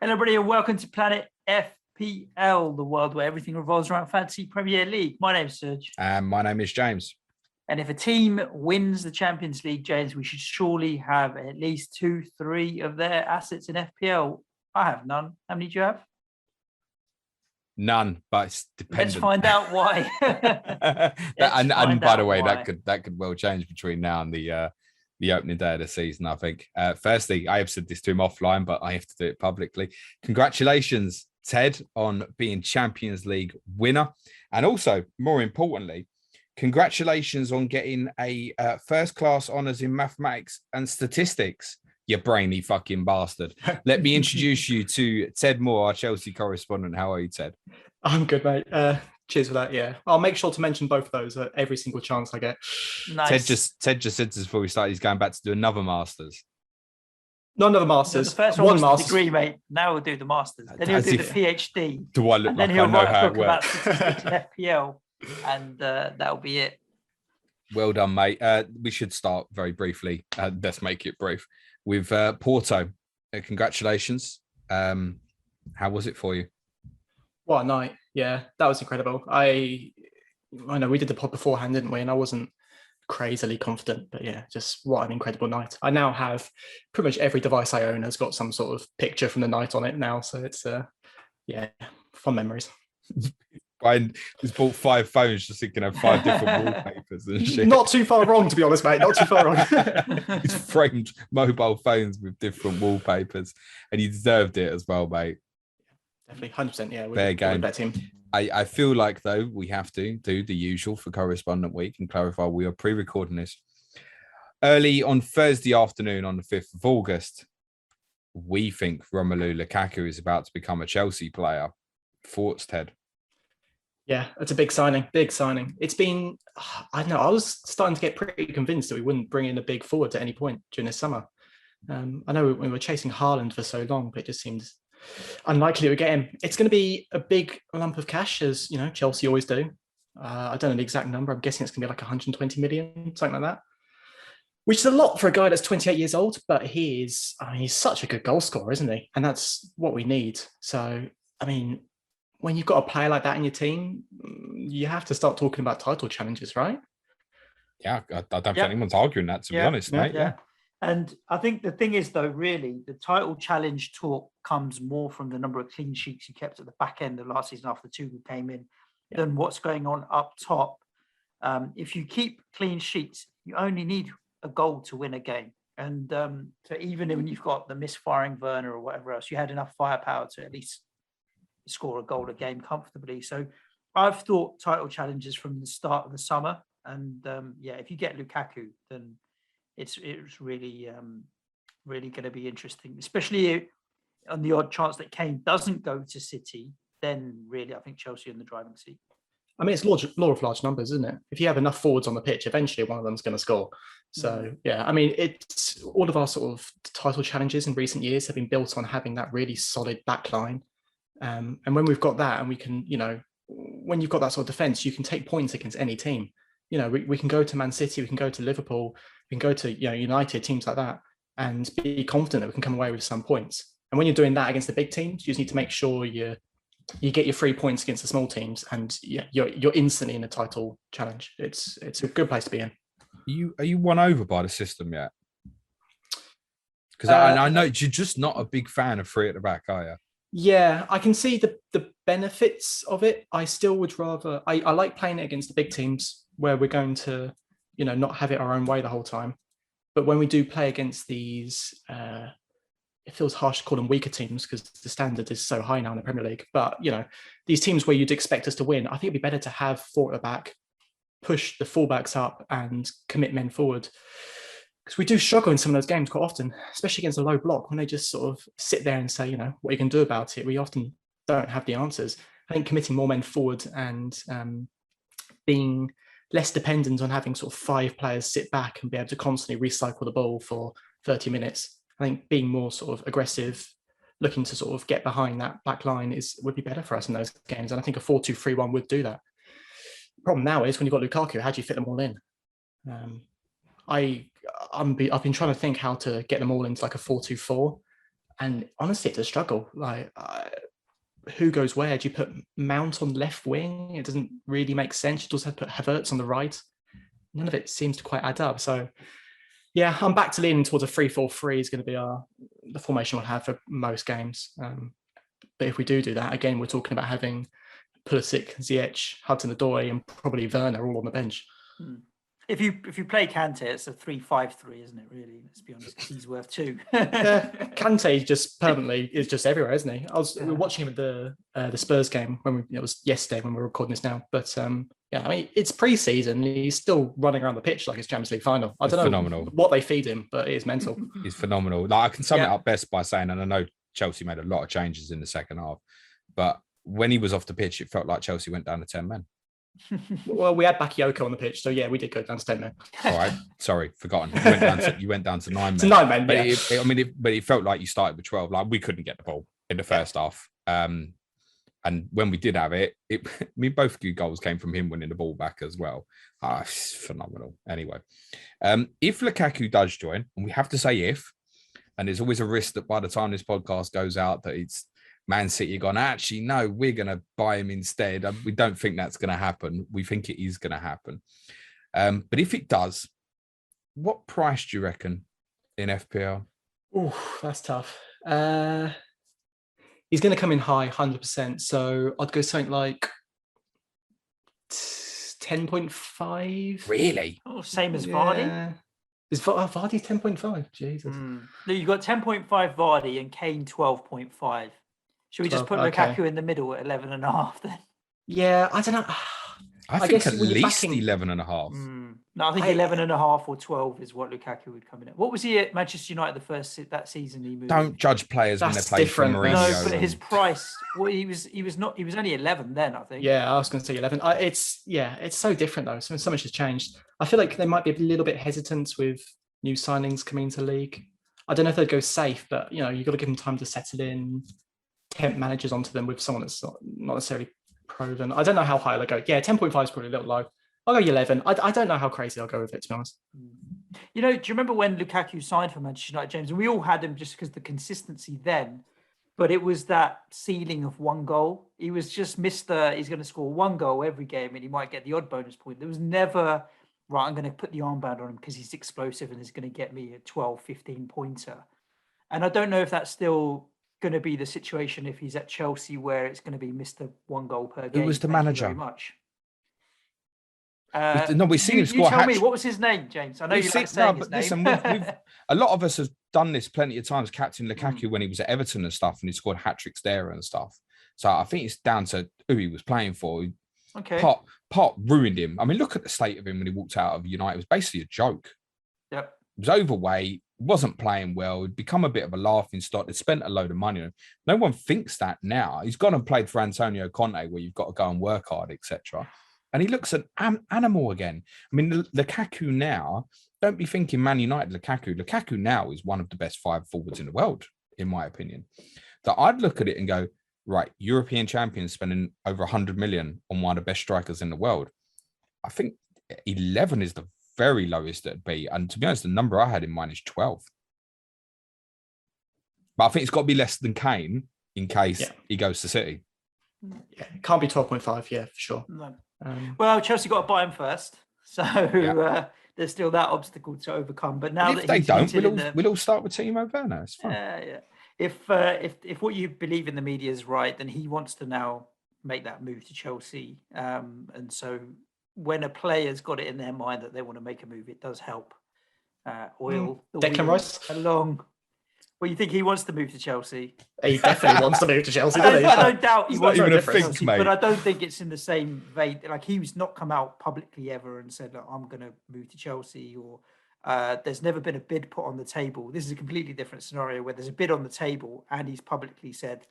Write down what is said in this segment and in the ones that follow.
Hello, everybody, and welcome to Planet FPL, the world where everything revolves around Fantasy Premier League. My name's Suj. And my name is James. And if a team wins the Champions League, James, we should surely have at least 2-3 of their assets in FPL. I have none. How many do you have? None, but it's dependent. Let's find out why. and by the way, why. that could well change between now and the opening day of the season, I think. Firstly, I have said this to him offline, but I have to do it publicly. Congratulations, Ted, on being Champions League winner. And also, more importantly, congratulations on getting a first-class honours in mathematics and statistics, you brainy fucking bastard. Let me introduce you to Ted Moore, our Chelsea correspondent. How are you, Ted? I'm good, mate. Cheers for that. Yeah, I'll make sure to mention both of those at every single chance I get. Nice. Ted just said to us before we started, he's going back to do another Masters. Not another Masters. The first one was the degree, mate. Now we'll do the Masters. Then he'll do the PhD. Do I look like I know how it works? About FPL, and that'll be it. Well done, mate. We should start very briefly. Let's make it brief. With Porto. Congratulations. How was it for you? What a night. Yeah, that was incredible. I know we did the pod beforehand, didn't we? And I wasn't crazily confident, but yeah, just what an incredible night. I now have pretty much every device I own has got some sort of picture from the night on it now. So it's, fun memories. I just bought 5 phones just so you can have 5 different wallpapers and shit. Not too far wrong, to be honest, mate. Not too far wrong. He's framed mobile phones with different wallpapers, and you deserved it as well, mate. Definitely, 100%. Yeah, fair game. That team. I feel like, though, we have to do the usual for Correspondent Week and clarify we are pre-recording this early on Thursday afternoon on the 5th of August. We think Romelu Lukaku is about to become a Chelsea player. Thoughts, Ted? Yeah, it's a big signing. Big signing. It's been, I don't know, I was starting to get pretty convinced that we wouldn't bring in a big forward at any point during this summer. I know we were chasing Haaland for so long, but it just seemed unlikely we get him. It's going to be a big lump of cash, as you know, Chelsea always do. I don't know the exact number. I'm guessing it's going to be like 120 million, something like that. Which is a lot for a guy that's 28 years old, but he's such a good goal scorer, isn't he? And that's what we need. So, I mean, when you've got a player like that in your team, you have to start talking about title challenges, right? Yeah, I don't think anyone's arguing that, to be honest, mate. Yeah. And I think the thing is, though, really, the title challenge talk comes more from the number of clean sheets he kept at the back end of last season after two who came in than what's going on up top. If you keep clean sheets, you only need a goal to win a game. And so even when you've got the misfiring Werner or whatever else, you had enough firepower to at least score a goal a game comfortably. So I've thought title challenges from the start of the summer. And if you get Lukaku, then it's really going to be interesting, especially on the odd chance that Kane doesn't go to City. Then really, I think Chelsea in the driving seat. I mean, it's law of large numbers, isn't it? If you have enough forwards on the pitch, eventually one of them's going to score. So yeah, I mean, it's all of our sort of title challenges in recent years have been built on having that really solid back line. And when we've got that, and we can, when you've got that sort of defense, you can take points against any team. We can go to Man City, we can go to Liverpool, we can go to United, teams like that, and be confident that we can come away with some points. And when you're doing that against the big teams, you just need to make sure you get your 3 points against the small teams, and you're instantly in a title challenge. It's a good place to be in. Are you won over by the system yet? Because I know you're just not a big fan of 3 at the back, are you? Yeah, I can see the benefits of it. I still would rather. I like playing it against the big teams where we're going to, not have it our own way the whole time. But when we do play against these, it feels harsh to call them weaker teams because the standard is so high now in the Premier League. But, these teams where you'd expect us to win, I think it'd be better to have 4 at the back, push the fullbacks up and commit men forward. Because we do struggle in some of those games quite often, especially against a low block, when they just sort of sit there and say, what you can do about it. We often don't have the answers. I think committing more men forward and being less dependent on having sort of 5 players sit back and be able to constantly recycle the ball for 30 minutes. I think being more sort of aggressive, looking to sort of get behind that back line would be better for us in those games. And I think a 4-2-3-1 would do that. The problem now is when you've got Lukaku, how do you fit them all in? I've been trying to think how to get them all into like a 4-2-4. And honestly, it's a struggle. Like, who goes where? Do you put Mount on left wing? It doesn't really make sense. You also have to put Havertz on the right. None of it seems to quite add up. So, yeah, I'm back to leaning towards a 3-4-3 is going to be the formation we'll have for most games. But if we do that, again, we're talking about having Pulisic, Ziyech, Hudson-Odoi, and probably Werner all on the bench. If you play Kante, it's a 3-5-3, isn't it? Really, let's be honest, 'cause he's worth 2. Kante just permanently is just everywhere, isn't he? We were watching him at the Spurs game it was yesterday when we were recording this now. But yeah, I mean, it's pre-season. He's still running around the pitch like it's Champions League final. I don't know what they feed him, but it is mental. He's phenomenal. Like, I can sum it up best by saying, and I know Chelsea made a lot of changes in the second half, but when he was off the pitch, it felt like Chelsea went down to 10 men. Well, we had Bakayoko on the pitch, so yeah, we did go down to 10 men. All right, sorry, forgotten. You went down to 9 men. To 9 men, but yeah. But it felt like you started with 12. Like, we couldn't get the ball in the first half. And when we did have it, both good goals came from him winning the ball back as well. It's phenomenal. Anyway, if Lukaku does join, and we have to say if, and there's always a risk that by the time this podcast goes out that it's Man City gone, actually, no, we're going to buy him instead. We don't think that's going to happen. We think it is going to happen. But if it does, what price do you reckon in FPL? Oh, that's tough. He's going to come in high, 100%. So I'd go something like 10.5. Really? Oh, same as Vardy? Is Vardy 10.5? Jesus. No, you've got 10.5 Vardy and Kane 12.5. Should we just put Lukaku in the middle at 11.5 then? Yeah, I don't know. I think at least 11.5. No, I think 11.5 or 12 is what Lukaku would come in at. What was he at Manchester United that season he moved? Don't judge players when they play for Mourinho. No, but his price, he was only 11 then, I think. Yeah, I was going to say 11. It's so different though. So much has changed. I feel like they might be a little bit hesitant with new signings coming into the league. I don't know if they'd go safe, but you've got to give them time to settle in, tempt managers onto them with someone that's not necessarily proven. I don't know how high they'll go. Yeah, 10.5 is probably a little low. I'll go 11. I don't know how crazy I'll go with it, to be honest. Do you remember when Lukaku signed for Manchester United, James? And we all had him just because the consistency then, but it was that ceiling of 1 goal. He was just he's going to score 1 goal every game and he might get the odd bonus point. There was never, right, I'm going to put the armband on him because he's explosive and he's going to get me a 12, 15 pointer. And I don't know if that's still going to be the situation if he's at Chelsea where it's going to be Mr. 1 goal per game. Who was the manager? Very much. We've seen him score. Tell me, what was his name, James? I know you like saying his name. Listen, a lot of us have done this plenty of times, captain Lukaku when he was at Everton and stuff, and he scored hat-tricks there and stuff. So I think it's down to who he was playing for. Okay. Pot ruined him. I mean, look at the state of him when he walked out of United. It was basically a joke. Yep. He was overweight, wasn't playing well. He'd become a bit of a laughing stock. They'd spent a load of money on him. No one thinks that now. He's gone and played for Antonio Conte, where you've got to go and work hard, etc. And he looks an animal again. I mean, Lukaku now, don't be thinking Man United Lukaku. Lukaku now is one of the best 5 forwards in the world, in my opinion. So I'd look at it and go, right, European champions spending over 100 million on one of the best strikers in the world. I think 11 is the very lowest it'd be. And to be honest, the number I had in mind is 12. But I think it's got to be less than Kane in case he goes to City. Yeah, it can't be 12.5, yeah, for sure. No. Well, Chelsea got to buy him first. So there's still that obstacle to overcome. But now if they don't, we'll all start with Timo Werner. It's fine. Yeah. If what you believe in the media is right, then he wants to now make that move to Chelsea. And so when a player's got it in their mind that they want to make a move, it does help oil the Declan Rice along. Well, you think he wants to move to Chelsea? He definitely wants to move to Chelsea, doesn't he? I don't doubt he wants to move to Chelsea, but I don't think it's in the same vein. Like, he's not come out publicly ever and said, look, I'm going to move to Chelsea, or there's never been a bid put on the table. This is a completely different scenario where there's a bid on the table and he's publicly said,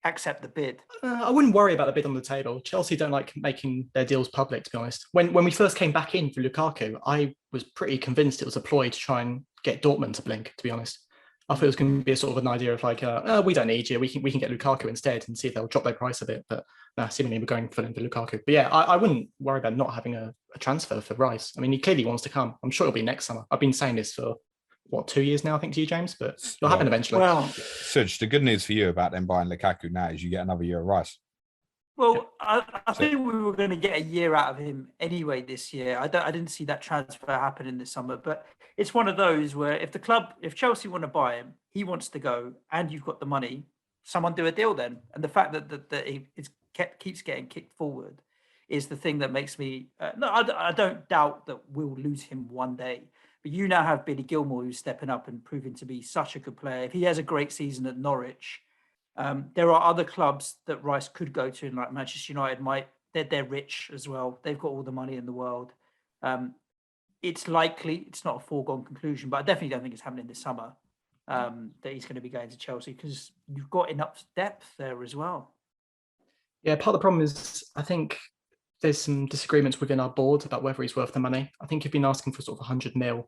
accept the bid. I wouldn't worry about the bid on the table. Chelsea don't like making their deals public, to be honest. When we first came back in for Lukaku, I was pretty convinced it was a ploy to try and get Dortmund to blink, to be honest. I thought it was going to be a sort of an idea of like, we don't need you. We can get Lukaku instead and see if they'll drop their price a bit. But seemingly we're going full in for Lukaku. But yeah, I wouldn't worry about not having a transfer for Rice. I mean, he clearly wants to come. I'm sure it'll be next summer. I've been saying this for 2 years now, I think, to you, James, but it'll happen eventually. Well, Suj, the good news for you about them buying Lukaku now is you get another year of Rice. Well, I think we were going to get a year out of him anyway this year. I didn't see that transfer happen this summer, but it's one of those where if Chelsea want to buy him, he wants to go, and you've got the money, someone do a deal then. And the fact that keeps getting kicked forward is the thing that makes me. I don't doubt that we'll lose him one day. But you now have Billy Gilmour, who's stepping up and proving to be such a good player. If he has a great season at Norwich. There are other clubs that Rice could go to, like Manchester United. They're rich as well. They've got all the money in the world. It's likely, it's not a foregone conclusion, but I definitely don't think it's happening this summer that he's going to be going to Chelsea because you've got enough depth there as well. Yeah, part of the problem is I think there's some disagreements within our board about whether he's worth the money. I think you've been asking for sort of 100 mil,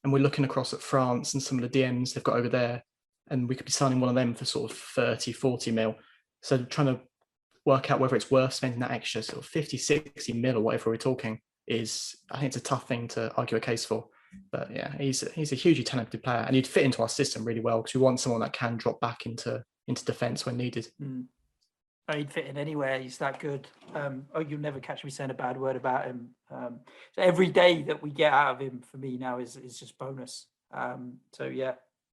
and we're looking across at France and some of the DMs they've got over there. And we could be signing one of them for sort of 30, 40 mil. So trying to work out whether it's worth spending that extra sort of 50, 60 mil or whatever we're talking I think it's a tough thing to argue a case for. But yeah, he's a hugely talented player and he'd fit into our system really well because we want someone that can drop back into defence when needed. He'd fit in anywhere. He's that good. You'll never catch me saying a bad word about him. So every day that we get out of him for me now is just bonus.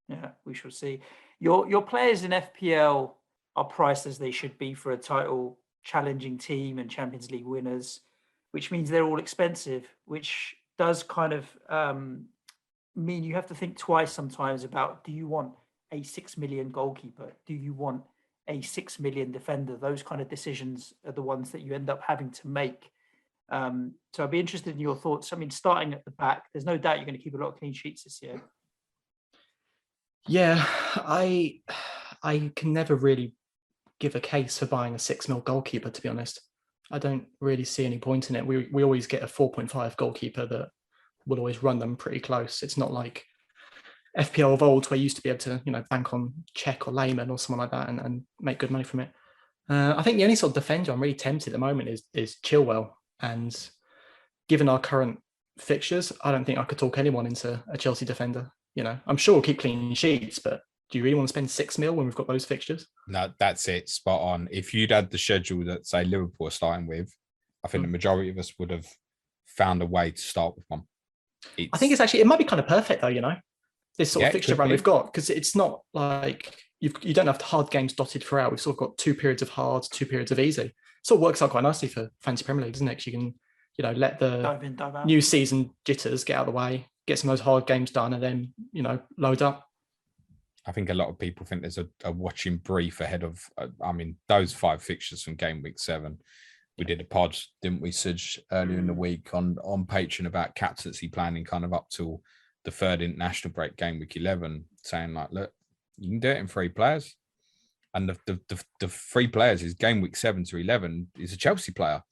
Yeah, we shall see. Your players in FPL are priced as they should be for a title challenging team and Champions League winners, which means they're all expensive, which does kind of mean you have to think twice sometimes about, do you want a 6 million goalkeeper? Do you want a 6 million defender? Those kind of decisions are the ones that you end up having to make. So I'd be interested in your thoughts. I mean, starting at the back, there's no doubt you're going to keep a lot of clean sheets this year. Yeah, I can never really give a case for buying a 6 mil goalkeeper, to be honest. I don't really see any point in it. We always get a 4.5 goalkeeper that will always run them pretty close. It's not like FPL of old where you used to be able to, bank on Czech or Lehman or someone like that and make good money from it. I think the only sort of defender I'm really tempted at the moment is Chilwell. And given our current fixtures, I don't think I could talk anyone into a Chelsea defender. I'm sure we'll keep clean sheets, but do you really want to spend 6 mil when we've got those fixtures? No, that's it. Spot on. If you'd had the schedule that, say, Liverpool are starting with, I think the majority of us would have found a way to start with one. I think it might be kind of perfect though, this sort of fixture run we've got, because it's not like you don't have the hard games dotted throughout. We've sort of got 2 periods of hard, 2 periods of easy. So it works out quite nicely for Fantasy Premier League, doesn't it? 'Cause you can, let the dive out. New season jitters get out of the way, get some of those hard games done, and then, load up. I think a lot of people think there's a watching brief ahead of, those 5 fixtures from game week 7. We did a pod, didn't we, Suj, earlier in the week on Patreon about captaincy planning kind of up till the 3rd international break, game week 11, saying like, look, you can do it in 3 players. And the 3 players is game week 7 to 11 is a Chelsea player.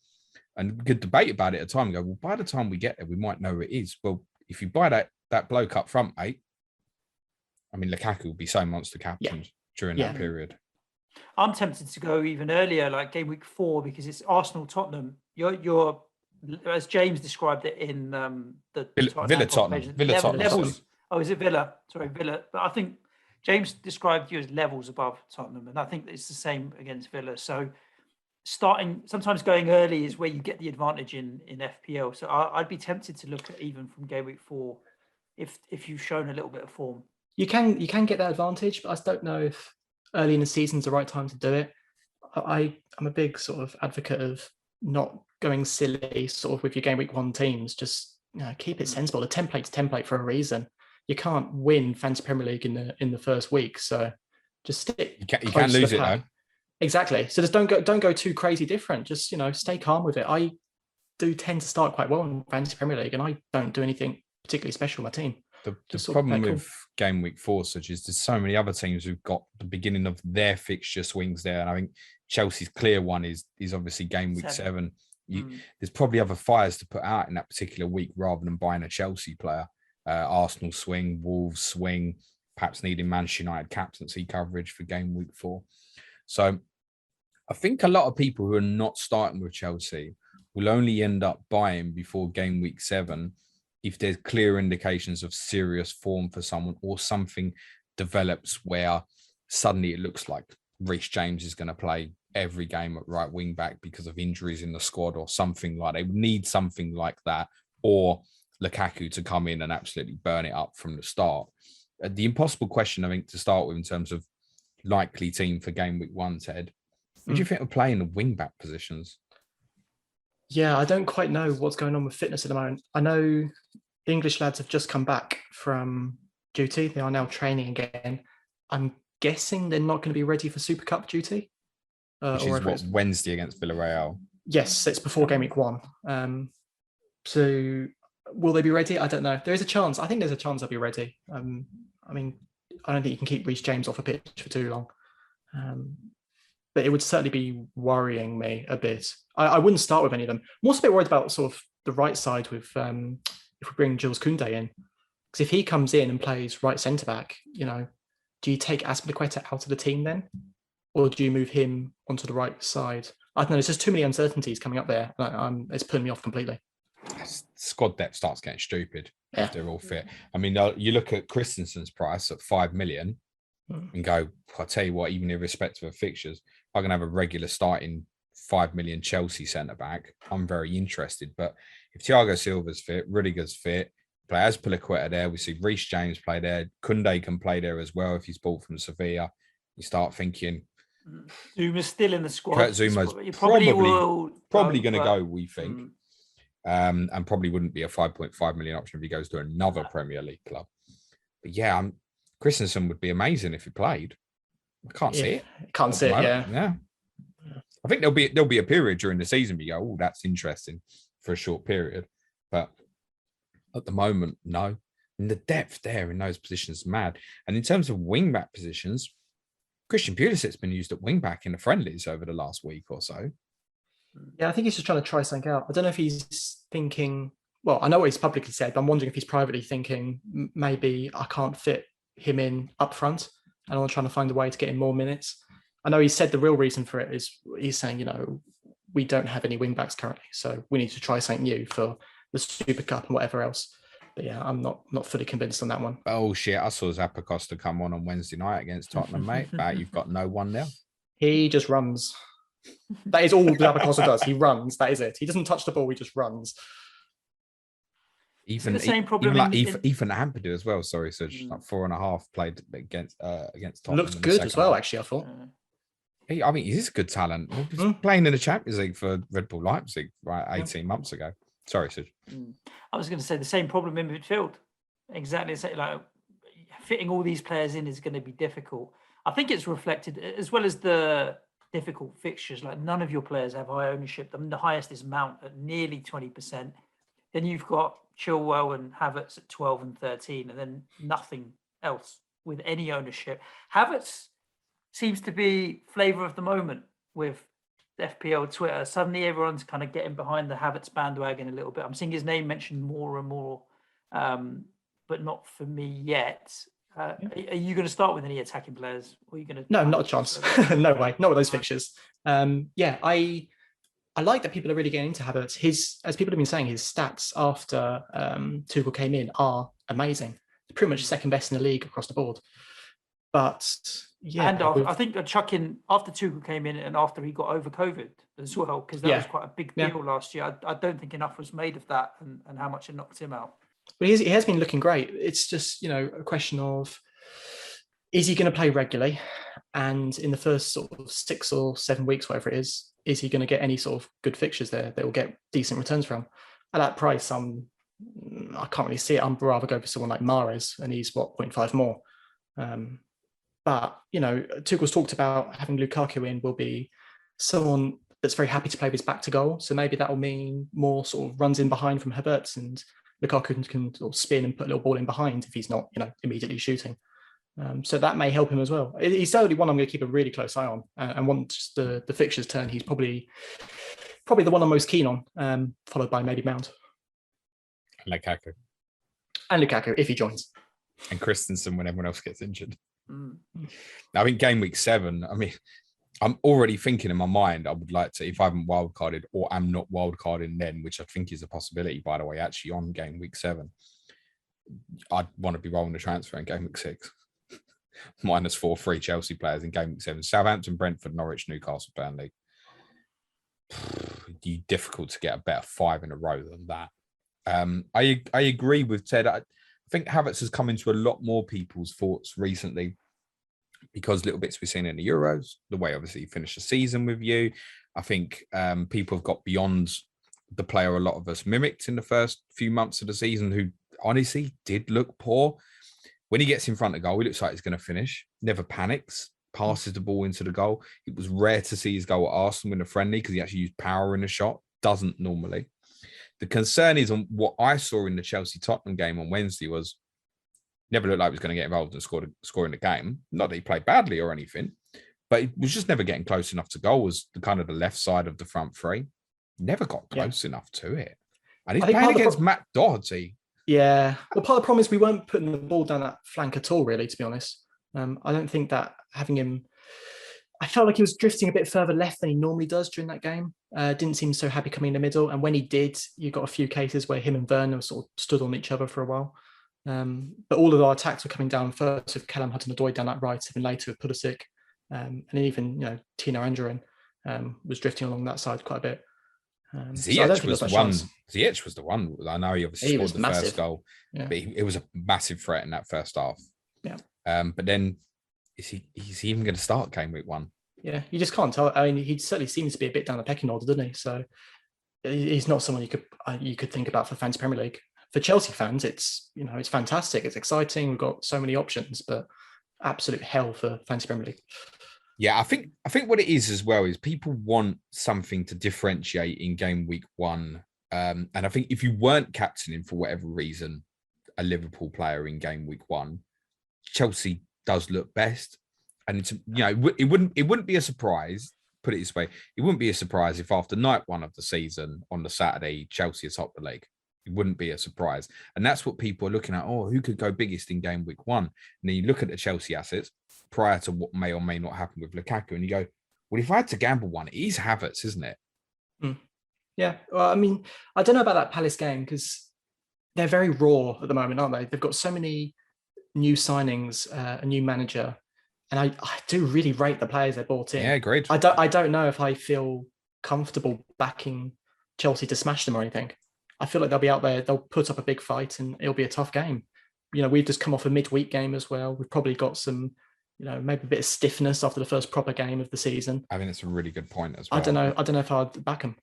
And we could debate about it at a time and go, well, by the time we get there, we might know who it is. Well, if you buy that bloke up front, mate, Lukaku will be so monster captained during that period. I'm tempted to go even earlier, like game week 4, because it's Arsenal-Tottenham. You're as James described it in the Villa-Tottenham. Levels. Oh, is it Villa? Sorry, Villa. But I think James described you as levels above Tottenham, and I think it's the same against Villa. So sometimes going early is where you get the advantage in FPL. So I'd be tempted to look at even from game week 4 if you've shown a little bit of form. You can get that advantage, but I just don't know if early in the season is the right time to do it. I'm a big sort of advocate of not going silly sort of with your game week 1 teams. Just keep it sensible. A template's template for a reason. You can't win Fantasy Premier League in the first week, so just stick. You can't lose it though. Exactly. So just don't go too crazy different. Just stay calm with it. I do tend to start quite well in Fantasy Premier League, and I don't do anything particularly special with my team. The problem with game week 4, Such is there's so many other teams who've got the beginning of their fixture swings there, and I think Chelsea's clear one is obviously game week 7. There's probably other fires to put out in that particular week rather than buying a Chelsea player. Arsenal swing, Wolves swing, perhaps needing Manchester United captaincy coverage for game week 4. So I think a lot of people who are not starting with Chelsea will only end up buying before game week 7 if there's clear indications of serious form for someone, or something develops where suddenly it looks like Reece James is going to play every game at right wing back because of injuries in the squad or something like they would need something like that, or Lukaku to come in and absolutely burn it up from the start. The impossible question, I think, to start with in terms of likely team for game week 1, Ted, who do you think will play in the wing back positions? Yeah, I don't quite know what's going on with fitness at the moment. I know the English lads have just come back from duty. They are now training again. I'm guessing they're not going to be ready for Super Cup duty. Which is what, Wednesday against Villarreal? Yes, it's before game week 1. So will they be ready? I don't know. There is a chance. I think there's a chance they'll be ready. I mean, I don't think you can keep Reece James off a pitch for too long. But it would certainly be worrying me a bit. I wouldn't start with any of them. I'm also a bit worried about sort of the right side with if we bring Jules Koundé in. Because if he comes in and plays right centre-back, do you take Azpilicueta out of the team then? Or do you move him onto the right side? I don't know. There's just too many uncertainties coming up there. It's putting me off completely. Squad depth starts getting stupid if they're all fit. I mean, you look at Christensen's price at 5 million and go, I'll tell you what, even irrespective of fixtures, if I can have a regular starting 5 million Chelsea centre-back, I'm very interested. But if Thiago Silva's fit, Rudiger's fit, play Azpilicueta there, we see Reece James play there, Koundé can play there as well if he's bought from Sevilla. You start thinking... Zuma's still in the squad. Kurt Zuma's probably going to go, we think. And probably wouldn't be a 5.5 million option if he goes to another Premier League club. But yeah, Christensen would be amazing if he played. I can't see it. Can't see it, yeah. I think there'll be a period during the season where you go, oh, that's interesting for a short period. But at the moment, no. And the depth there in those positions is mad. And in terms of wing-back positions, Christian Pulisic's been used at wing-back in the friendlies over the last week or so. Yeah, I think he's just trying to try something out. I don't know if he's thinking, well, I know what he's publicly said, but I'm wondering if he's privately thinking maybe I can't fit him in up front and I'm trying to find a way to get him more minutes. I know he said the real reason for it is he's saying, we don't have any wing backs currently, so we need to try something new for the Super Cup and whatever else. But yeah, I'm not fully convinced on that one. Oh shit, I saw Zappacosta come on Wednesday night against Tottenham, mate. But you've got no one there. He just runs. That is all Zappacosta does. He runs. That is it. He doesn't touch the ball. He just runs. Even the same problem. Ethan Ampadu as well. Sorry, so just like 4.5 played against Tottenham. Looked good as well, actually. I thought. I mean, he's a good talent. He was playing in the Champions League for Red Bull Leipzig 18 months ago. Sorry, Suj. I was going to say the same problem in midfield. Exactly. Like fitting all these players in is going to be difficult. I think it's reflected as well as the difficult fixtures. Like none of your players have high ownership. The highest is Mount at nearly 20%. Then you've got Chilwell and Havertz at 12 and 13, and then nothing else with any ownership. Havertz seems to be flavour of the moment with FPL Twitter. Suddenly everyone's kind of getting behind the Havertz bandwagon a little bit. I'm seeing his name mentioned more and more, but not for me yet. Are you going to start with any attacking players? Or are you going to? No, not a chance. No way. Not with those fixtures. I like that people are really getting into Havertz. As people have been saying, his stats after Tuchel came in are amazing. Pretty much second best in the league across the board. But yeah, and I think chucking after Tuchel came in and after he got over COVID as well, because that was quite a big deal last year. I don't think enough was made of that and how much it knocked him out. But he has been looking great. It's just a question of, is he going to play regularly? And in the first sort of 6 or 7 weeks, whatever it is he going to get any sort of good fixtures there that will get decent returns from? At that price, I can't really see it. I'd rather go for someone like Mahrez, and he's 0.5 more. But Tuchel's talked about having Lukaku in will be someone that's very happy to play with his back to goal. So maybe that will mean more sort of runs in behind from Havertz, and Lukaku can sort of spin and put a little ball in behind if he's not immediately shooting. So that may help him as well. He's certainly one I'm going to keep a really close eye on, and once the fixtures turn, he's probably the one I'm most keen on, followed by maybe Mount. Lukaku, if he joins. And Christensen when everyone else gets injured. I think game week 7, I'm already thinking in my mind, I would like to, if I haven't wildcarded or am not wildcarding then, which I think is a possibility, by the way, actually on game week 7, I'd want to be rolling the transfer in game week 6. -4 free Chelsea players in game week 7. Southampton, Brentford, Norwich, Newcastle, Burnley. Difficult to get a better 5 in a row than that. I agree with Ted. I think Havertz has come into a lot more people's thoughts recently because little bits we've seen in the Euros, the way obviously he finished the season with you. I think people have got beyond the player a lot of us mimicked in the first few months of the season, who honestly did look poor. When he gets in front of goal, he looks like he's going to finish, never panics, passes the ball into the goal. It was rare to see his goal at Arsenal in a friendly because he actually used power in the shot. Doesn't normally. The concern is on what I saw in the Chelsea-Tottenham game on Wednesday was never looked like he was going to get involved and score in the game. Not that he played badly or anything, but he was just never getting close enough to goal. Was the kind of the left side of the front three. Never got close enough to it. And he's playing against Matt Doherty. Yeah. Well, part of the problem is we weren't putting the ball down that flank at all, really, to be honest. I don't think that having him... I felt like he was drifting a bit further left than he normally does during that game. Didn't seem so happy coming in the middle. And when he did, you got a few cases where him and Werner sort of stood on each other for a while. But all of our attacks were coming down first with Callum Hudson-Odoi down that right, and then later with Pulisic. And even, Tino Anjorin was drifting along that side quite a bit. Ziyech was the one. I know he obviously scored the first goal, but it was a massive threat in that first half. Yeah. But then is he even going to start game week 1? Yeah, you just can't tell. I mean, he certainly seems to be a bit down the pecking order, doesn't he? So he's not someone you could think about for Fantasy Premier League. For Chelsea fans, it's fantastic. It's exciting. We've got so many options, but absolute hell for Fantasy Premier League. Yeah, I think what it is as well is people want something to differentiate in game week 1. And I think if you weren't captaining for whatever reason a Liverpool player in game week 1, Chelsea does look best. And it's, it wouldn't be a surprise, put it this way, it wouldn't be a surprise if after night 1 of the season on the Saturday, Chelsea are top the league. It wouldn't be a surprise. And that's what people are looking at. Oh, who could go biggest in game week 1? And then you look at the Chelsea assets prior to what may or may not happen with Lukaku, and you go, well, if I had to gamble one, it is Havertz, isn't it? Yeah. Well, I mean, I don't know about that Palace game because they're very raw at the moment, aren't they? They've got so many new signings, a new manager, and I do really rate the players they brought in. Yeah, great. I don't know if I feel comfortable backing Chelsea to smash them or anything. I feel like they'll be out there, they'll put up a big fight, and it'll be a tough game. We've just come off a midweek game as well. We've probably got some, maybe a bit of stiffness after the first proper game of the season. I think it's a really good point as well. I don't know if I'd back them.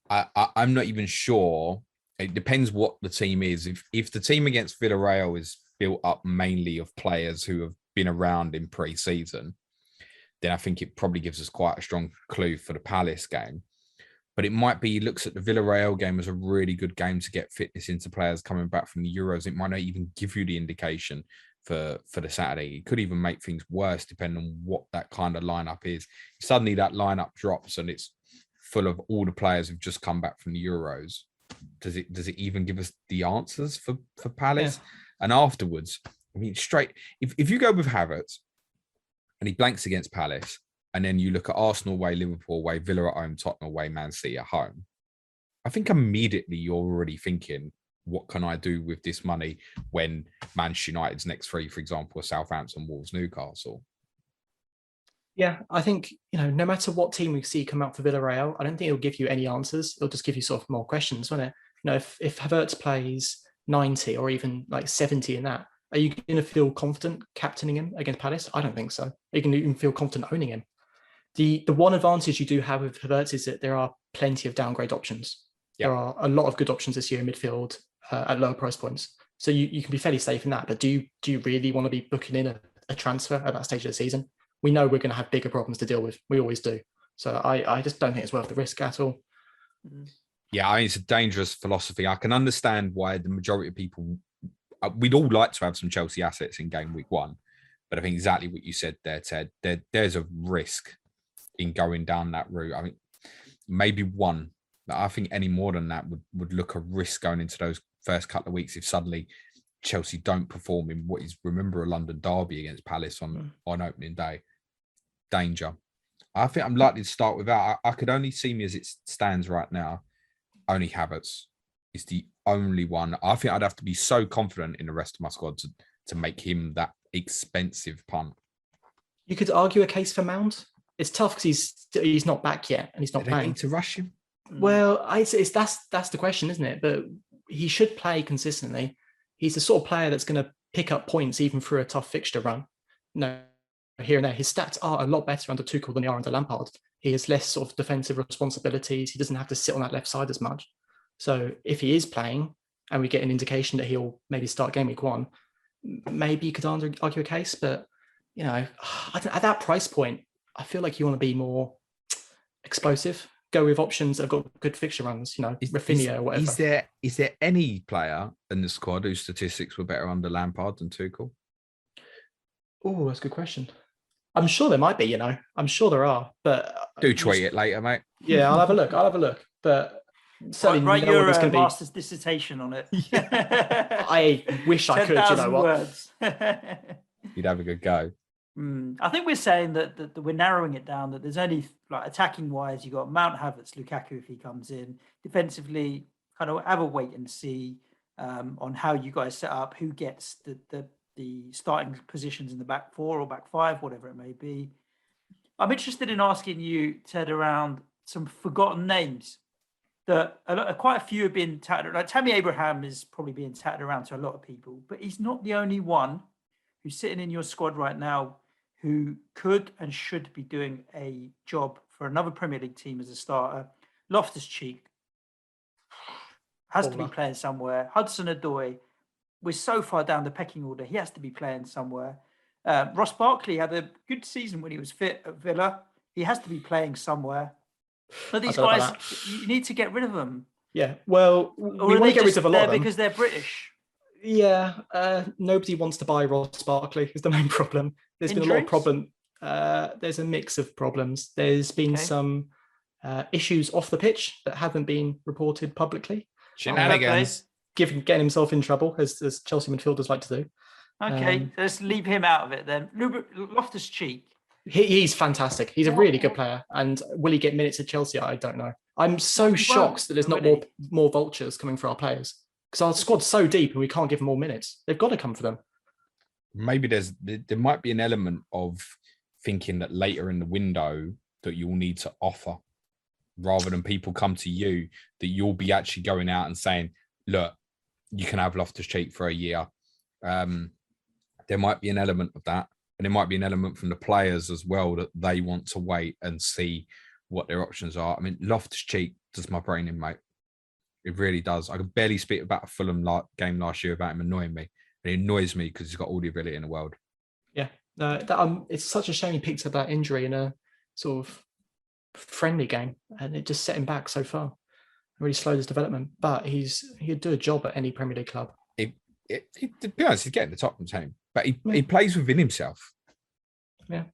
I'm not even sure. It depends what the team is. If the team against Villarreal is built up mainly of players who have been around in pre-season, then I think it probably gives us quite a strong clue for the Palace game. But it might be he looks at the Villarreal game as a really good game to get fitness into players coming back from the Euros. It might not even give you the indication for the Saturday. It could even make things worse depending on what that kind of lineup is. Suddenly that lineup drops and it's full of all the players who've just come back from the Euros. Does it even give us the answers for Palace? Yeah. And afterwards, I mean, straight, if you go with Havertz and he blanks against Palace, and then you look at Arsenal away, Liverpool away, Villa at home, Tottenham away, Man City at home, I think immediately you're already thinking, what can I do with this money when Manchester United's next 3, for example, are Southampton, Wolves, Newcastle? Yeah, I think, no matter what team we see come out for Villarreal, I don't think it'll give you any answers. It'll just give you sort of more questions, won't it? If Havertz plays 90 or even like 70 in that, are you going to feel confident captaining him against Palace? I don't think so. Are you going to even feel confident owning him? The one advantage you do have with Havertz is that there are plenty of downgrade options. Yep. There are a lot of good options this year in midfield at lower price points. So you can be fairly safe in that. But do you really want to be booking in a transfer at that stage of the season? We know we're going to have bigger problems to deal with. We always do. So I just don't think it's worth the risk at all. Yeah, I mean, it's a dangerous philosophy. I can understand why the majority of people, we'd all like to have some Chelsea assets in game week 1. But I think exactly what you said there, Ted, there's a risk in going down that route. I mean, maybe 1. I think any more than that would look a risk going into those first couple of weeks if suddenly Chelsea don't perform in what is, remember, a London derby against Palace on opening day. Danger. I think I'm likely to start without. I could only see me as it stands right now. Only Havertz is the only one. I think I'd have to be so confident in the rest of my squad to make him that expensive punt. You could argue a case for Mount. It's tough because he's not back yet and he's not playing. Need to rush him. Well, that's the question, isn't it? But he should play consistently. He's the sort of player that's going to pick up points even through a tough fixture run. No, here and there. His stats are a lot better under Tuchel than they are under Lampard. He has less sort of defensive responsibilities. He doesn't have to sit on that left side as much. So if he is playing and we get an indication that he'll maybe start game week 1, maybe you could argue a case. But, at that price point, I feel like you want to be more explosive. Go with options that have got good fixture runs, Rafinha or whatever. Is there any player in the squad whose statistics were better under Lampard than Tuchel? Oh, that's a good question. I'm sure there might be, I'm sure there are, but do tweet it later, mate. Yeah, I'll have a look. But certainly write your master's be... dissertation on it. I wish I could. You know what? Words. You'd have a good go. I think we're saying that we're narrowing it down. That there's only attacking wise, you got Mount, Havertz, Lukaku if he comes in. Defensively, kind of have a wait and see on how you guys set up. Who gets the starting positions in the back 4 or back 5, whatever it may be. I'm interested in asking you, Ted, around some forgotten names that quite a few have been touted. Like Tammy Abraham is probably being touted around to a lot of people, but he's not the only one who's sitting in your squad right now who could and should be doing a job for another Premier League team as a starter. Loftus-Cheek has to be playing somewhere. Hudson-Odoi, we're so far down the pecking order. He has to be playing somewhere. Ross Barkley had a good season when he was fit at Villa. He has to be playing somewhere. But these guys, you need to get rid of them. Yeah, well, we want to get rid of a lot of them. Because they're British. Yeah, nobody wants to buy Ross Barkley is the main problem. There's been a lot of problem. There's a mix of problems. There's been some issues off the pitch that haven't been reported publicly. Shenanigans. Getting himself in trouble, as Chelsea midfielders like to do. Okay, let's leave him out of it then. Loftus-Cheek. He's fantastic. He's a really good player. And will he get minutes at Chelsea? I don't know. I'm so shocked that there's not more vultures coming for our players. Because our squad's so deep and we can't give them more minutes. They've got to come for them. Maybe there might be an element of thinking that later in the window that you'll need to offer, rather than people come to you, that you'll be actually going out and saying, look, you can have Loftus-Cheek for a year. There might be an element of that. And there might be an element from the players as well that they want to wait and see what their options are. I mean, Loftus-Cheek does my brain in, mate. It really does. I could barely speak about a Fulham game last year about him annoying me. And it annoys me because he's got all the ability in the world. Yeah. It's such a shame he picked up that injury in a sort of friendly game. And it just set him back so far. Really slowed his development. But he'd do a job at any Premier League club. To be honest, he's getting the top of the team. But he plays within himself. Yeah,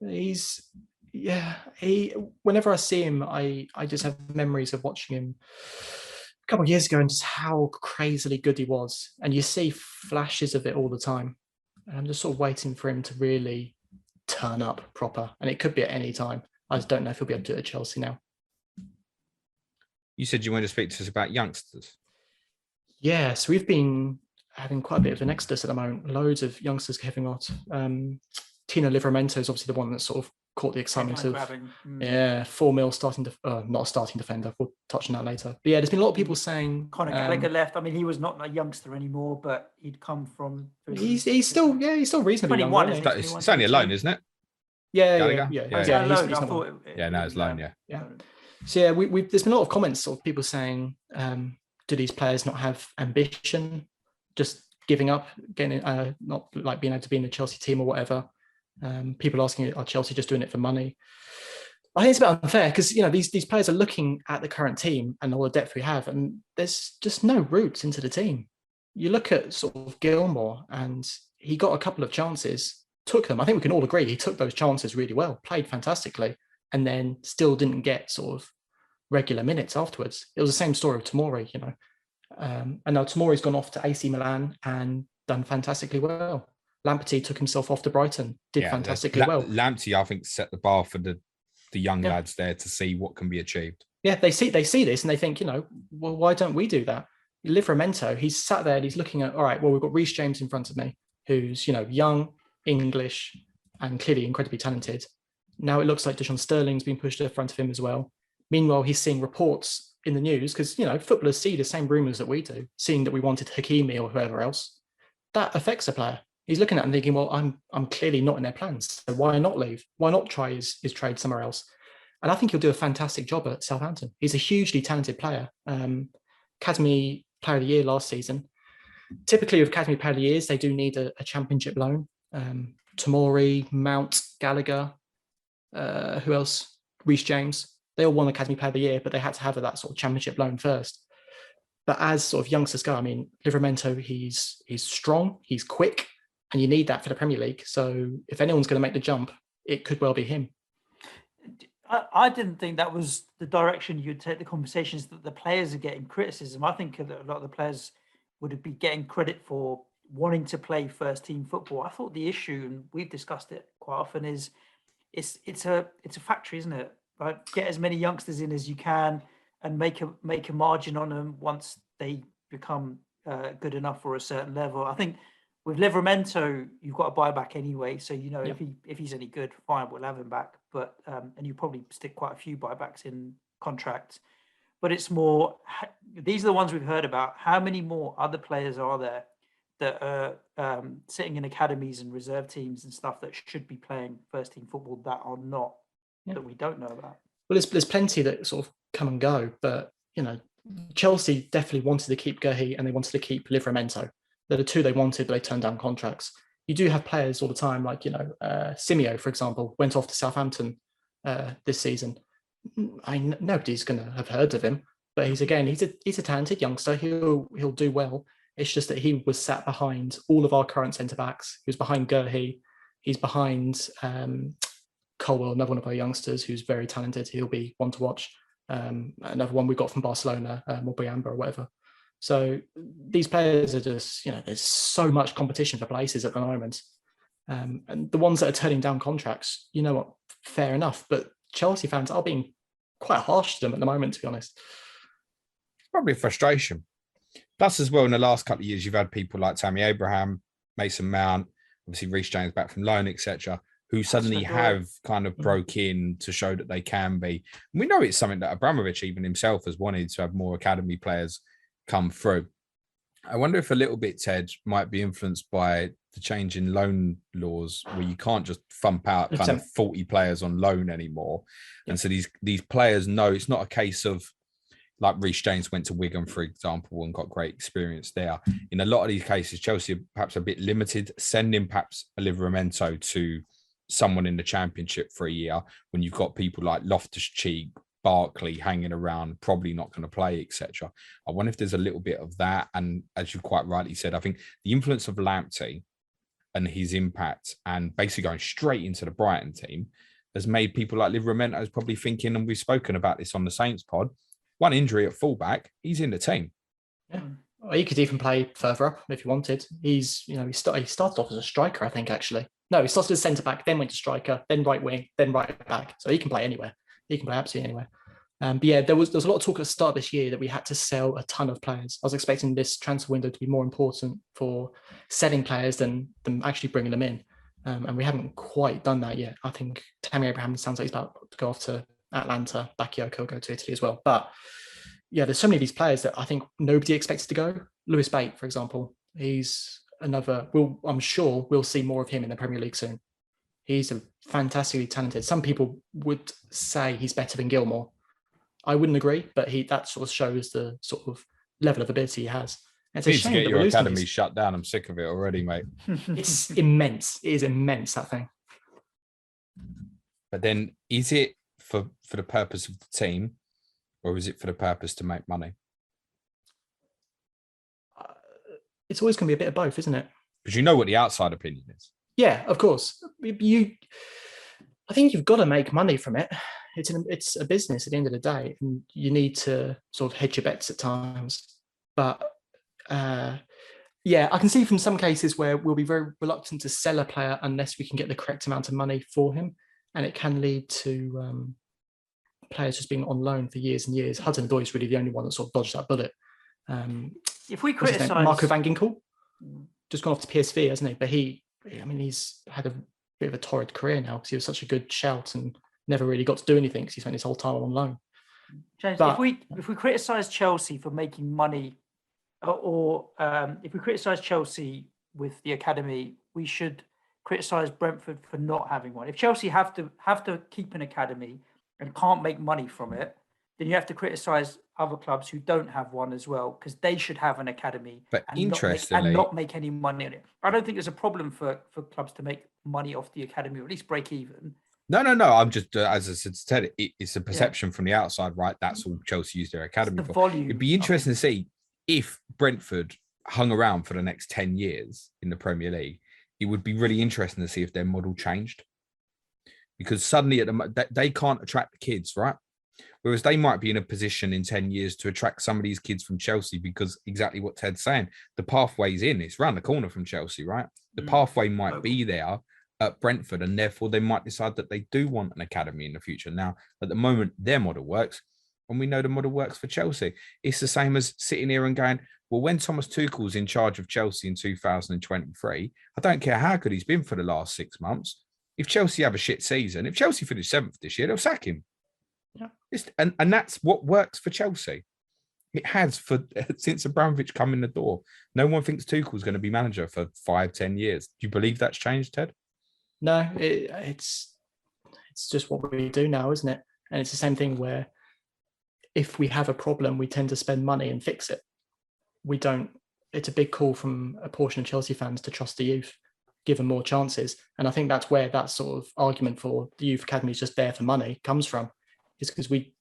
whenever I see him, I just have memories of watching him a couple of years ago and just how crazily good he was. And you see flashes of it all the time. And I'm just sort of waiting for him to really turn up proper. And it could be at any time. I just don't know if he'll be able to do it at Chelsea now. You said you wanted to speak to us about youngsters. Yeah, so we've been having quite a bit of an exodus at the moment. Loads of youngsters having got. Tino Livramento is obviously the one that sort of caught the excitement of 4 mil starting not a starting defender. We'll touch on that later. But yeah, there's been a lot of people saying Conor Gallagher left. I mean, he was not a youngster anymore, but he'd come from. He's still reasonably young. It's only a loan, isn't it? Yeah. No, it's loan. Yeah. So yeah, there's been a lot of comments of people saying, do these players not have ambition? Just giving up, getting not like being able to be in the Chelsea team or whatever. People asking, are Chelsea just doing it for money? I think it's a bit unfair because these players are looking at the current team and all the depth we have, and there's just no roots into the team. You look at sort of Gilmore, and he got a couple of chances, took them. I think we can all agree he took those chances really well, played fantastically, and then still didn't get sort of regular minutes afterwards. It was the same story with Tomori, and now Tomori's gone off to AC Milan and done fantastically well. Lamptey took himself off to Brighton, did fantastically well. Lamptey, I think, set the bar for the the young lads there to see what can be achieved. Yeah, they see this and they think, well, why don't we do that? Livramento, he's sat there and he's looking at, all right, well, we've got Reece James in front of me, who's, young, English, and clearly incredibly talented. Now it looks like Deshaun Sterling's been pushed in front of him as well. Meanwhile, he's seeing reports in the news because, footballers see the same rumours that we do, seeing that we wanted Hakimi or whoever else. That affects a player. He's looking at it and thinking, well, I'm clearly not in their plans. So why not leave? Why not try his trade somewhere else? And I think he'll do a fantastic job at Southampton. He's a hugely talented player. Academy Player of the Year last season. Typically with Academy Player of the Years, they do need a championship loan. Tomori, Mount, Gallagher, who else? Reece James. They all won Academy Player of the Year, but they had to have that sort of championship loan first. But as sort of youngsters go, I mean, Livramento, he's strong, he's quick, and you need that for the Premier League. So if anyone's going to make the jump, it could well be him. I didn't think that was the direction you'd take the conversations, that the players are getting criticism. I think that a lot of the players would be getting credit for wanting to play first team football. I thought the issue, and we've discussed it quite often, is it's a factory, isn't it? Right? Get as many youngsters in as you can and make a margin on them once they become good enough for a certain level. I think with Livramento, you've got a buyback anyway, so if he's any good, fine, we'll have him back. But and you probably stick quite a few buybacks in contracts. But it's more, these are the ones we've heard about. How many more other players are there that are sitting in academies and reserve teams and stuff that should be playing first team football that are not, that we don't know about? Well, there's plenty that sort of come and go, but Chelsea definitely wanted to keep Guehi and they wanted to keep Livramento. They're the two they wanted, but they turned down contracts. You do have players all the time, like Simeo, for example, went off to Southampton this season. Nobody's going to have heard of him, but he's a talented youngster. He'll do well. It's just that he was sat behind all of our current centre backs. He was behind Guehi. He's behind Colwell, another one of our youngsters who's very talented. He'll be one to watch. Another one we got from Barcelona, Mobamba or whatever. So these players are just, there's so much competition for places at the moment. And the ones that are turning down contracts, fair enough. But Chelsea fans are being quite harsh to them at the moment, to be honest. Probably frustration. Plus, as well, in the last couple of years, you've had people like Tammy Abraham, Mason Mount, obviously Reece James back from loan, etc., who suddenly have kind of broke in to show that they can be. And we know it's something that Abramovich even himself has wanted, to have more academy players come through. I wonder if a little bit, Ted, might be influenced by the change in loan laws, where you can't just thump out kind of 40 players on loan anymore. And so these players know it's not a case of, like Reece James went to Wigan, for example, and got great experience there. In a lot of these cases, Chelsea are perhaps a bit limited, sending perhaps a Livramento to someone in the Championship for a year when you've got people like Loftus-Cheek, Barkley hanging around, probably not going to play, etc. I wonder if there's a little bit of that. And as you quite rightly said, I think the influence of Lamptey and his impact and basically going straight into the Brighton team has made people like Livramento probably thinking, and we've spoken about this on the Saints pod, one injury at fullback, he's in the team. Yeah. Well, he could even play further up if he wanted. He started off as a striker, I think, actually. No, he started as centre-back, then went to striker, then right wing, then right back. So he can play anywhere. He can play absolutely anywhere. But yeah, there was a lot of talk at the start of this year that we had to sell a ton of players. I was expecting this transfer window to be more important for selling players than actually bringing them in. And we haven't quite done that yet. I think Tammy Abraham sounds like he's about to go off to Atlanta. Bakayoko will go to Italy as well. But yeah, there's so many of these players that I think nobody expected to go. Lewis Bate, for example, he's another. I'm sure we'll see more of him in the Premier League soon. He's a fantastically talented. Some people would say he's better than Gilmore. I wouldn't agree, but that sort of shows the sort of level of ability he has. It's a shame to get your academy shut down. I'm sick of it already, mate. It's immense. It is immense, that thing. But then, is it for the purpose of the team, or is it for the purpose to make money? It's always going to be a bit of both, isn't it? Because you know what the outside opinion is. Yeah, of course. I think you've got to make money from it. It's a business at the end of the day, and you need to sort of hedge your bets at times. But yeah, I can see from some cases where we'll be very reluctant to sell a player unless we can get the correct amount of money for him, and it can lead to players just being on loan for years and years. Hudson-Odoi is really the only one that sort of dodged that bullet. If we criticise Marco van Ginkel, just gone off to PSV, hasn't he? But he's had a bit of a torrid career now because he was such a good shout and never really got to do anything because he spent his whole time on loan. James, if we criticise Chelsea for making money, or if we criticise Chelsea with the academy, we should criticise Brentford for not having one. If Chelsea have to keep an academy and can't make money from it, then you have to criticise other clubs who don't have one as well, because they should have an academy but and not make any money on it. I don't think there's a problem for clubs to make money off the academy, or at least break even. No. I'm just, as I said, it's a perception from the outside, right? That's all Chelsea use their academy for. Volume. It'd be interesting to see if Brentford hung around for the next 10 years in the Premier League. It would be really interesting to see if their model changed, because suddenly they can't attract the kids, right? Whereas they might be in a position in 10 years to attract some of these kids from Chelsea, because exactly what Ted's saying, the pathway's in, it's around the corner from Chelsea, right? The pathway might be there at Brentford, and therefore they might decide that they do want an academy in the future. Now, at the moment, their model works, and we know the model works for Chelsea. It's the same as sitting here and going, well, when Thomas Tuchel's in charge of Chelsea in 2023, I don't care how good he's been for the last 6 months. If Chelsea have a shit season, if Chelsea finish 7th this year, they'll sack him. Yeah. And that's what works for Chelsea. It has since Abramovich come in the door. No one thinks Tuchel's going to be manager for 5-10 years. Do you believe that's changed, Ted? No, it's just what we do now, isn't it? And it's the same thing where if we have a problem, we tend to spend money and fix it. We don't. It's a big call from a portion of Chelsea fans to trust the youth, give them more chances. And I think that's where that sort of argument for the youth academy is just there for money comes from. Is because we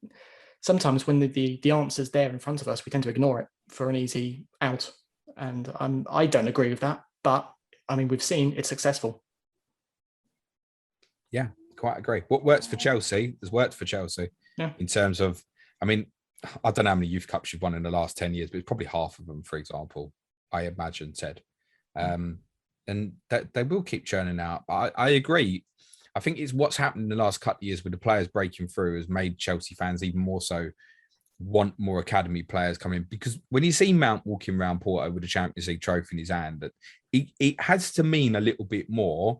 sometimes when the answer's there in front of us, we tend to ignore it for an easy out. And I don't agree with that. But I mean, we've seen it's successful. Yeah, quite agree. What works for Chelsea has worked for Chelsea in terms of, I mean, I don't know how many youth cups you've won in the last 10 years, but it's probably half of them, for example, I imagine, Ted. And that they will keep churning out. But I agree. I think it's what's happened in the last couple of years with the players breaking through has made Chelsea fans even more so want more academy players coming, because when you see Mount walking around Porto with a Champions League trophy in his hand, that it has to mean a little bit more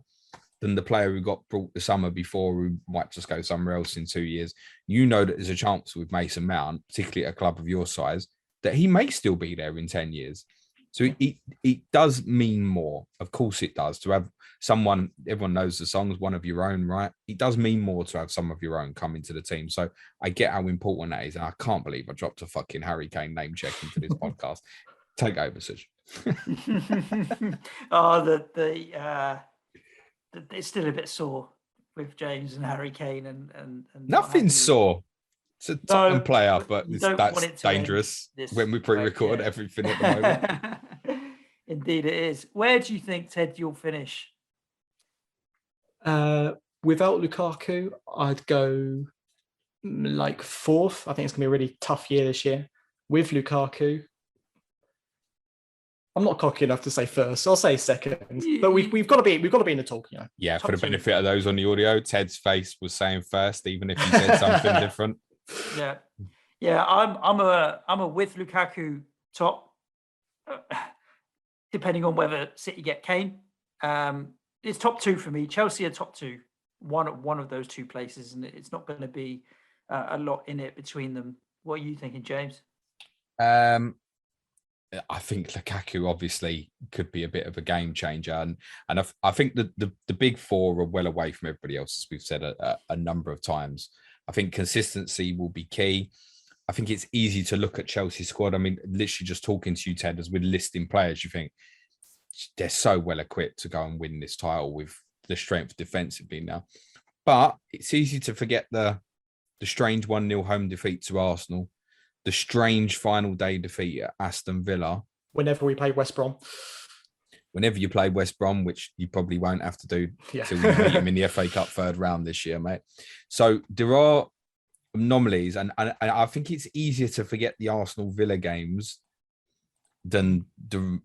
than the player who got brought the summer before, who might just go somewhere else in 2 years. You know that there's a chance with Mason Mount, particularly at a club of your size, that he may still be there in 10 years. So it does mean more. Of course it does. To have someone, everyone knows the songs, one of your own, right? It does mean more to have some of your own come into the team. So I get how important that is. And I can't believe I dropped a fucking Harry Kane name check into this podcast. Take over, Suj. It's still a bit sore with James and Harry Kane and nothing's sore. It's a Tottenham player, but that's dangerous when we pre-record everything at the moment. Indeed it is. Where do you think, Ted, you'll finish? Without Lukaku, I'd go like 4th. I think it's going to be a really tough year this year. With Lukaku, I'm not cocky enough to say 1st. I'll say 2nd. But we've got to be in the talk, you know. Yeah, for the benefit of those on the audio, Ted's face was saying 1st, even if he said something different. Yeah. I'm a with Lukaku top, depending on whether City get Kane. It's top 2 for me. Chelsea are top 2, one of those 2 places, and it's not going to be a lot in it between them. What are you thinking, James? I think Lukaku obviously could be a bit of a game changer, and I think the big 4 are well away from everybody else, as we've said a number of times. I think consistency will be key. I think it's easy to look at Chelsea's squad. I mean, literally just talking to you, Ted, as we're listing players, you think they're so well equipped to go and win this title with the strength defensively now. But it's easy to forget the strange 1-0 home defeat to Arsenal, the strange final day defeat at Aston Villa. Whenever we play West Brom. Whenever you play West Brom, which you probably won't have to do until we meet them in the FA Cup 3rd round this year, mate. So there are anomalies, and I think it's easier to forget the Arsenal Villa games than to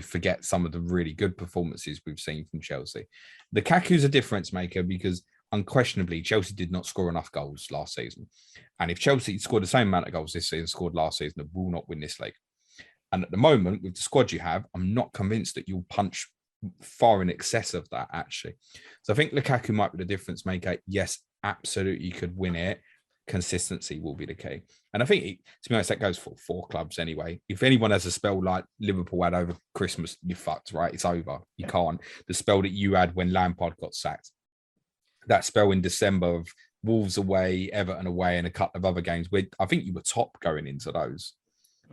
forget some of the really good performances we've seen from Chelsea. Lukaku's a difference maker because unquestionably, Chelsea did not score enough goals last season. And if Chelsea scored the same amount of goals this season scored last season, they will not win this league. And at the moment, with the squad you have, I'm not convinced that you'll punch far in excess of that, actually. So I think Lukaku might be the difference maker. Yes, absolutely, you could win it. Consistency will be the key. And I think, to be honest, that goes for 4 clubs anyway. If anyone has a spell like Liverpool had over Christmas, you're fucked, right? It's over. You can't. The spell that you had when Lampard got sacked, that spell in December of Wolves away, Everton away, and a couple of other games where I think you were top going into those.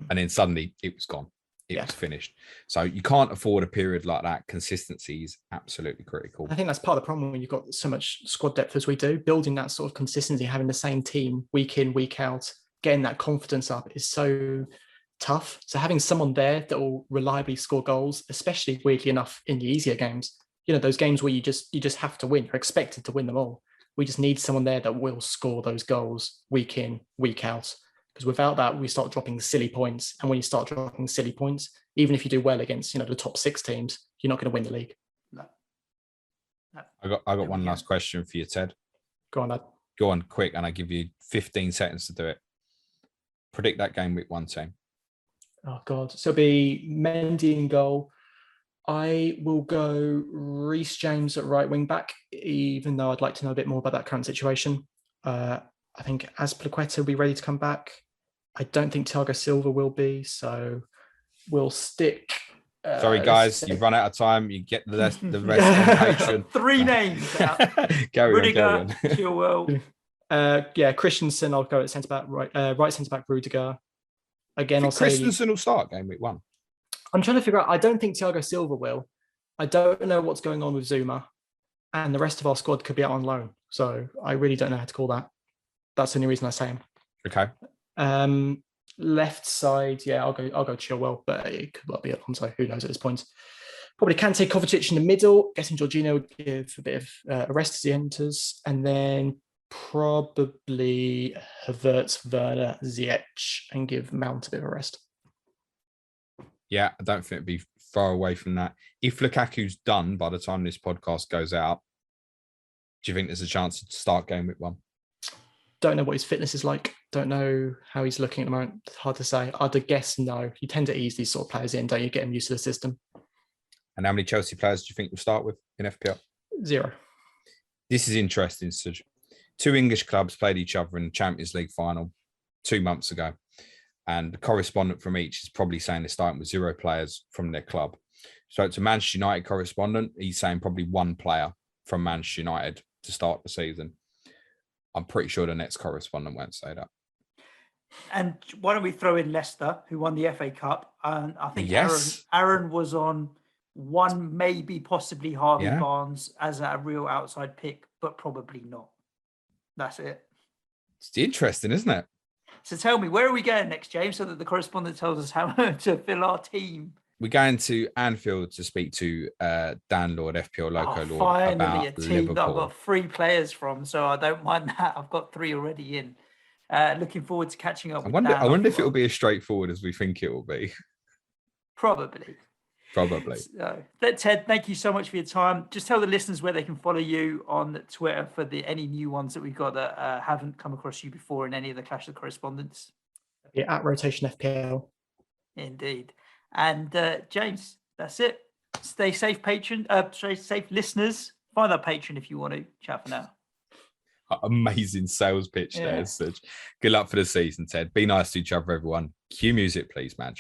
And then suddenly it was gone. It was finished. So you can't afford a period like that. Consistency is absolutely critical. I think that's part of the problem when you've got so much squad depth as we do. Building that sort of consistency, having the same team week in, week out, getting that confidence up is so tough. So having someone there that will reliably score goals, especially weirdly enough in the easier games, those games where you just have to win, you're expected to win them all. We just need someone there that will score those goals week in, week out. Because without that, we start dropping silly points. And when you start dropping silly points, even if you do well against, the top 6 teams, you're not going to win the league. No. I got one last question for you, Ted. Go on, lad. Go on, quick, and I give you 15 seconds to do it. Predict that game week 1 team. Oh, God. So it'll be Mendy in goal. I will go Reece James at right wing back, even though I'd like to know a bit more about that current situation. I think Azpilicueta will be ready to come back. I don't think Thiago Silva will be, so we'll stick. Sorry, guys, you've run out of time. You get the rest on Patreon. 3 names out. Rudiger, Chilwell. Christensen, I'll go at centre back, right centre back, Rudiger. Again, I'll say Christensen will start game week 1. I'm trying to figure out. I don't think Thiago Silva will. I don't know what's going on with Zuma, and the rest of our squad could be out on loan. So I really don't know how to call that. That's the only reason I say him. Okay. Left side, I'll go Chilwell, but it could well be Alonso. Who knows at this point? Probably Kante, Kovacic in the middle. Guessing Jorginho would give a bit of a rest as he enters, and then probably Havertz, Werner, Ziyech, and give Mount a bit of a rest. Yeah, I don't think it'd be far away from that. If Lukaku's done by the time this podcast goes out, do you think there's a chance to start game week 1? Don't know what his fitness is like. Don't know how he's looking at the moment. It's hard to say. I'd guess no. You tend to ease these sort of players in, don't you? Get them used to the system. And how many Chelsea players do you think you'll start with in FPL? 0. This is interesting, Suj. 2 English clubs played each other in the Champions League final 2 months ago. And the correspondent from each is probably saying they're starting with 0 players from their club. So it's a Manchester United correspondent. He's saying probably 1 player from Manchester United to start the season. I'm pretty sure the next correspondent won't say that. And why don't we throw in Leicester, who won the FA Cup? And I think yes. Aaron was on 1, maybe possibly Harvey Barnes as a real outside pick, but probably not. That's it. It's interesting, isn't it? So tell me, where are we going next, James, so that the correspondent tells us how to fill our team? We're going to Anfield to speak to Dan Lord, FPL Loco Lord, finally about a team Liverpool. that I've got 3 players from, so I don't mind that. I've got 3 already in. Looking forward to catching up with Dan. I wonder if it will be as straightforward as we think it will be. Probably. So, Ted, thank you so much for your time. Just tell the listeners where they can follow you on Twitter for any new ones that we've got that haven't come across you before in any of the Clash of the Correspondents. Yeah, at Rotation FPL. Indeed. And James, that's it. Stay safe, stay safe, listeners. Find our patron if you want to. Chat for now. Amazing sales pitch there, Suj. Good luck for the season, Ted. Be nice to each other, everyone. Cue music, please, man.